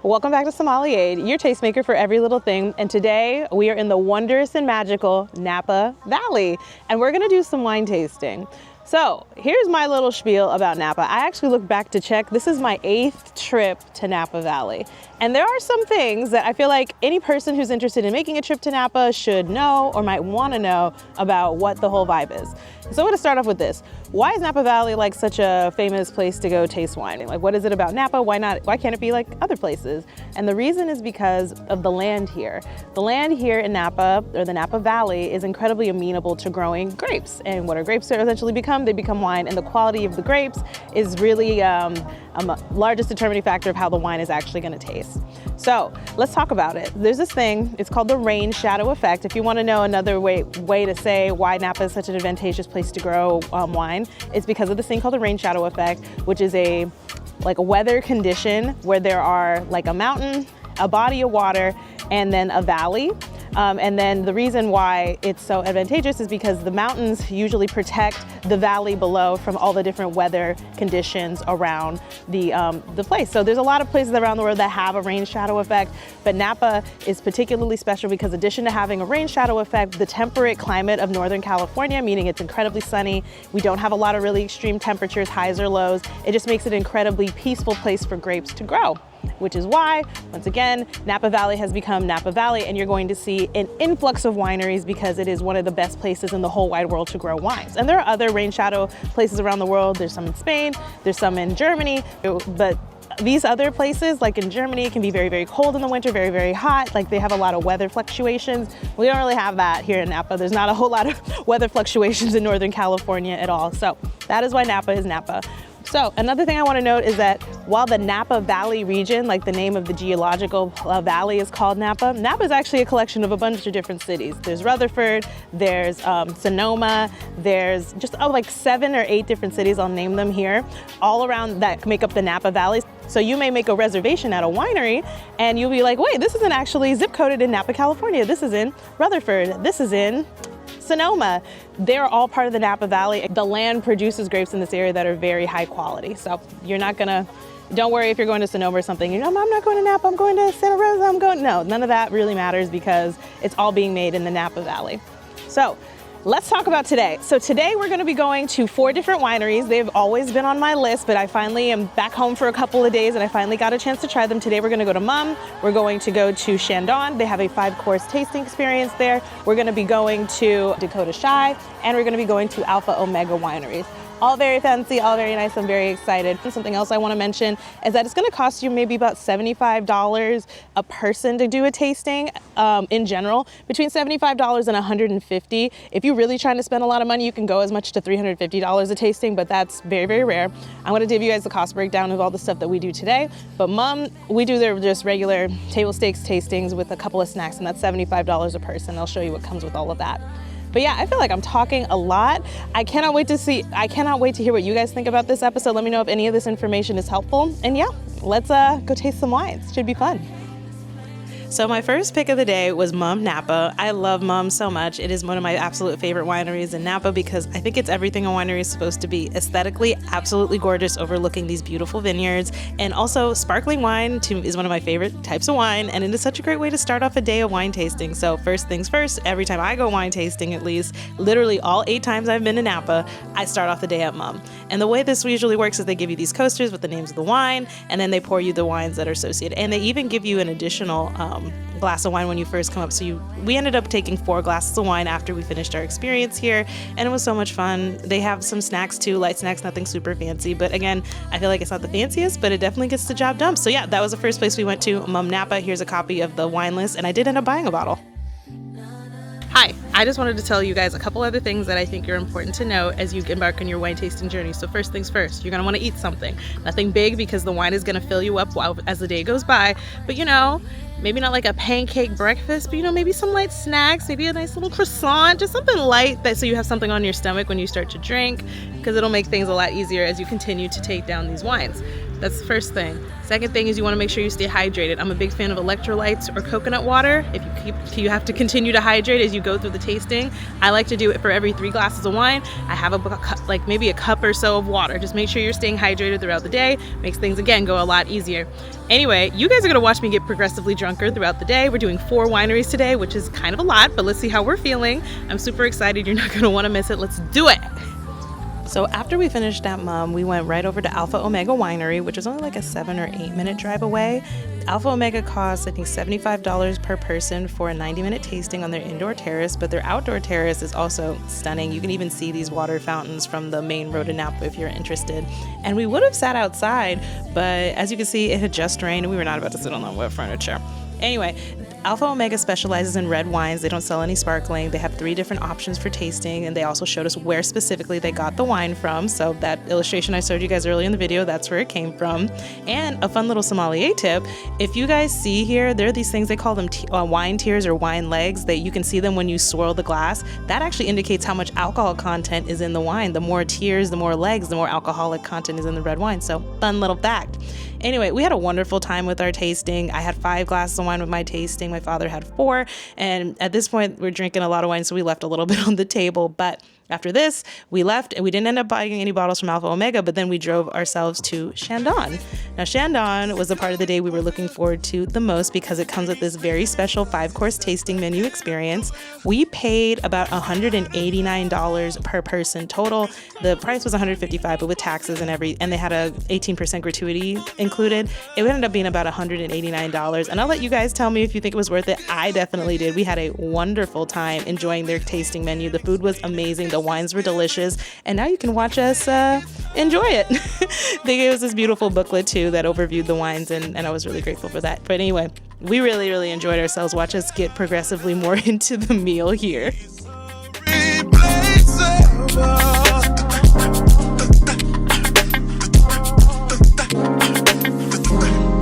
Welcome back to Sommelier, your tastemaker for every little thing. And today we are in the wondrous and magical Napa Valley, and we're gonna do some wine tasting. So here's my little spiel about Napa. I actually looked back to check. This is my 8th trip to Napa Valley. And there are some things that I feel like any person who's interested in making a trip to Napa should know or might wanna know about what the whole vibe is. So I'm gonna start off with this. Why is Napa Valley like such a famous place to go taste wine? Like, what is it about Napa? Why can't it be like other places? And the reason is because of the land here. The land here in Napa, or the Napa Valley, is incredibly amenable to growing grapes. And what are grapes essentially become? They become wine, and the quality of the grapes is really a largest determining factor of how the wine is actually gonna taste. So let's talk about it. There's this thing, it's called the rain shadow effect. If you wanna know another way to say why Napa is such an advantageous place to grow wine, it's because of this thing called the rain shadow effect, which is a weather condition where there are like a mountain, a body of water, and then a valley. And then the reason why it's so advantageous is because the mountains usually protect the valley below from all the different weather conditions around the place. So there's a lot of places around the world that have a rain shadow effect, but Napa is particularly special because in addition to having a rain shadow effect, the temperate climate of Northern California, meaning it's incredibly sunny, we don't have a lot of really extreme temperatures, highs or lows, it just makes it an incredibly peaceful place for grapes to grow. Which is why, once again, Napa Valley has become Napa Valley, and you're going to see an influx of wineries because it is one of the best places in the whole wide world to grow wines. And there are other rain shadow places around the world. There's some in Spain, there's some in Germany, but these other places, like in Germany, can be very, very cold in the winter, very, very hot. Like they have a lot of weather fluctuations. We don't really have that here in Napa. There's not a whole lot of weather fluctuations in Northern California at all. So that is why Napa is Napa. So another thing I want to note is that while the Napa Valley region, like the name of the geological valley is called Napa, Napa is actually a collection of a bunch of different cities. There's Rutherford, there's Sonoma, there's just like 7 or 8 different cities, I'll name them here, all around that make up the Napa Valley. So you may make a reservation at a winery and you'll be like, wait, this isn't actually zip coded in Napa, California. This is in Rutherford. This is in Sonoma. They're all part of the Napa Valley. The land produces grapes in this area that are very high quality. So you're not gonna, don't worry if you're going to Sonoma or something, you know, I'm not going to Napa, I'm going to Santa Rosa, no, none of that really matters because it's all being made in the Napa Valley. So let's talk about today. So today we're gonna be going to 4 different wineries. They've always been on my list, but I finally am back home for a couple of days and I finally got a chance to try them. Today we're gonna go to Mumm, we're going to go to Chandon. They have a 5-course tasting experience there. We're gonna be going to Dakota Shy, and we're gonna be going to Alpha Omega Wineries. All very fancy, all very nice, I'm very excited. And something else I wanna mention is that it's gonna cost you maybe about $75 a person to do a tasting in general, between $75 and $150. If you're really trying to spend a lot of money, you can go as much to $350 a tasting, but that's very, very rare. I'm gonna give you guys the cost breakdown of all the stuff that we do today. But Mumm, we do their just regular table stakes tastings with a couple of snacks, and that's $75 a person. I'll show you what comes with all of that. But yeah, I feel like I'm talking a lot. I cannot wait to hear what you guys think about this episode. Let me know if any of this information is helpful. And yeah, let's go taste some wines. Should be fun. So my first pick of the day was Mumm Napa. I love Mumm so much. It is one of my absolute favorite wineries in Napa because I think it's everything a winery is supposed to be. Aesthetically, absolutely gorgeous, overlooking these beautiful vineyards. And also sparkling wine is one of my favorite types of wine, and it is such a great way to start off a day of wine tasting. So first things first, every time I go wine tasting, at least, literally all 8 times I've been to Napa, I start off the day at Mumm. And the way this usually works is they give you these coasters with the names of the wine, and then they pour you the wines that are associated. And they even give you an additional glass of wine when you first come up. So we ended up taking 4 glasses of wine after we finished our experience here, and it was so much fun. They have some snacks too, light snacks, nothing super fancy, but again, I feel like it's not the fanciest, but it definitely gets the job done. So yeah, that was the first place we went to, Mumm Napa. Here's a copy of the wine list, and I did end up buying a bottle. Hi, I just wanted to tell you guys a couple other things that I think are important to know as you embark on your wine tasting journey. So first things first, you're gonna wanna eat something. Nothing big because the wine is gonna fill you up as the day goes by, but you know, maybe not like a pancake breakfast, but you know, maybe some light snacks, maybe a nice little croissant, just something light so you have something on your stomach when you start to drink, because it'll make things a lot easier as you continue to take down these wines. That's the first thing. Second thing is you want to make sure you stay hydrated. I'm a big fan of electrolytes or coconut water. If you have to continue to hydrate as you go through the tasting. I like to do it for every 3 glasses of wine. I have maybe a cup or so of water. Just make sure you're staying hydrated throughout the day. Makes things, again, go a lot easier. Anyway, you guys are going to watch me get progressively drunker throughout the day. We're doing 4 wineries today, which is kind of a lot, but let's see how we're feeling. I'm super excited. You're not going to want to miss it. Let's do it. So after we finished at Mumm, we went right over to Alpha Omega Winery, which is only like a 7 or 8 minute drive away. Alpha Omega costs, I think, $75 per person for a 90-minute tasting on their indoor terrace, but their outdoor terrace is also stunning. You can even see these water fountains from the main road in Napa if you're interested. And we would have sat outside, but as you can see, it had just rained and we were not about to sit on the wet furniture. Anyway, Alpha Omega specializes in red wines. They don't sell any sparkling. They have 3 different options for tasting, and they also showed us where specifically they got the wine from. So that illustration I showed you guys earlier in the video, that's where it came from. And a fun little sommelier tip, if you guys see here, there are these things, they call them wine tiers or wine legs, that you can see them when you swirl the glass. That actually indicates how much alcohol content is in the wine. The more tiers, the more legs, the more alcoholic content is in the red wine. So fun little fact. Anyway, we had a wonderful time with our tasting. I had 5 glasses of wine with my tasting. My father had 4. And at this point, we're drinking a lot of wine, so we left a little bit on the table. But after this, we left, and we didn't end up buying any bottles from Alpha Omega, but then we drove ourselves to Chandon. Now, Chandon was the part of the day we were looking forward to the most because it comes with this very special 5-course tasting menu experience. We paid about $189 per person total. The price was $155, but with taxes and they had a 18% gratuity included. It ended up being about $189. And I'll let you guys tell me if you think it was worth it. I definitely did. We had a wonderful time enjoying their tasting menu. The food was amazing. The wines were delicious, and now you can watch us enjoy it. They gave us this beautiful booklet too that overviewed the wines, and I was really grateful for that. But anyway, we really, really enjoyed ourselves. Watch us get progressively more into the meal here.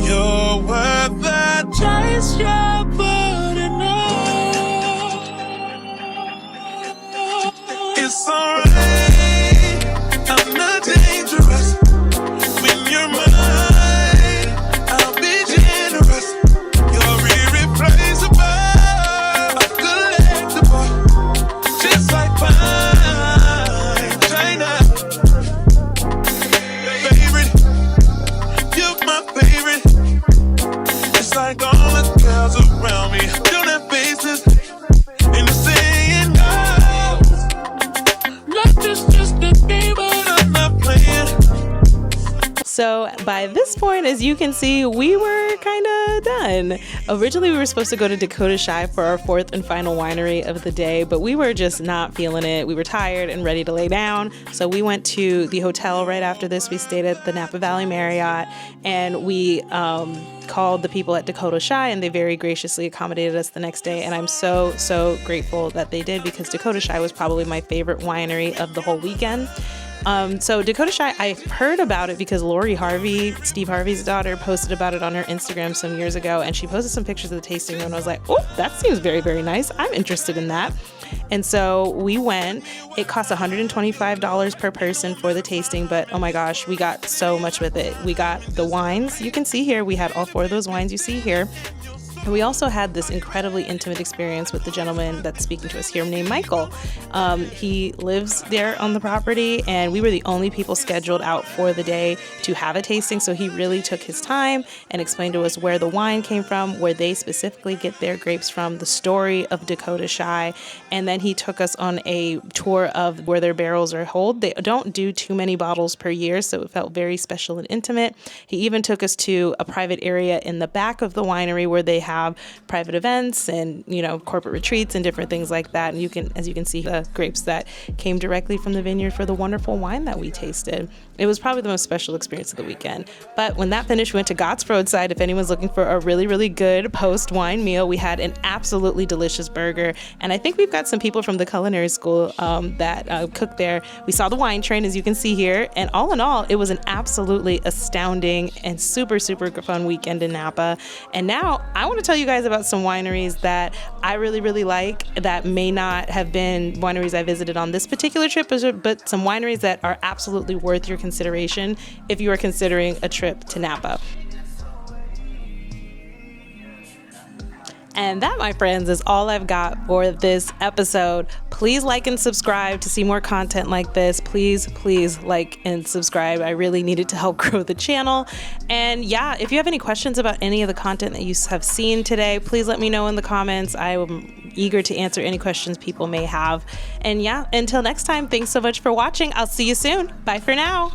You're worth the chase, you're burning up. It's alright, I'm not dangerous. When you're mine, I'll be generous. You're irreplaceable, collectible, just like fine China. Favorite, you're my favorite. It's like all the girls around me don't have faces, and they're saying no. Life is just a game, but I'm not playing. So by this point, as you can see, we were kind of done. Originally, we were supposed to go to Dakota Shy for our 4th and final winery of the day, but we were just not feeling it. We were tired and ready to lay down. So we went to the hotel right after this. We stayed at the Napa Valley Marriott, and we called the people at Dakota Shy, and they very graciously accommodated us the next day. And I'm so, so grateful that they did, because Dakota Shy was probably my favorite winery of the whole weekend. So Dakota Shy, I heard about it because Lori Harvey, Steve Harvey's daughter, posted about it on her Instagram some years ago, and she posted some pictures of the tasting room, and I was like, oh, that seems very, very nice. I'm interested in that. And so we went. It cost $125 per person for the tasting, but oh my gosh, we got so much with it. We got the wines. You can see here, we had all 4 of those wines you see here. And we also had this incredibly intimate experience with the gentleman that's speaking to us here named Michael. He lives there on the property, and we were the only people scheduled out for the day to have a tasting. So he really took his time and explained to us where the wine came from, where they specifically get their grapes from, the story of Dakota Shy. And then he took us on a tour of where their barrels are held. They don't do too many bottles per year, so it felt very special and intimate. He even took us to a private area in the back of the winery where they have private events and, corporate retreats and different things like that. And you can, as you can see, the grapes that came directly from the vineyard for the wonderful wine that we tasted. It was probably the most special experience of the weekend. But when that finished, we went to Gott's Roadside. If anyone's looking for a really, really good post-wine meal, we had an absolutely delicious burger. And I think we've got some people from the culinary school that cook there. We saw the wine train, as you can see here. And all in all, it was an absolutely astounding and super, super fun weekend in Napa. And now I want to tell you guys about some wineries that I really, really like that may not have been wineries I visited on this particular trip, but some wineries that are absolutely worth your consideration if you are considering a trip to Napa. And that, my friends, is all I've got for this episode. Please like and subscribe to see more content like this. Please, please like and subscribe. I really need it to help grow the channel. And yeah, if you have any questions about any of the content that you have seen today, please let me know in the comments. I am eager to answer any questions people may have. And yeah, until next time, thanks so much for watching. I'll see you soon. Bye for now.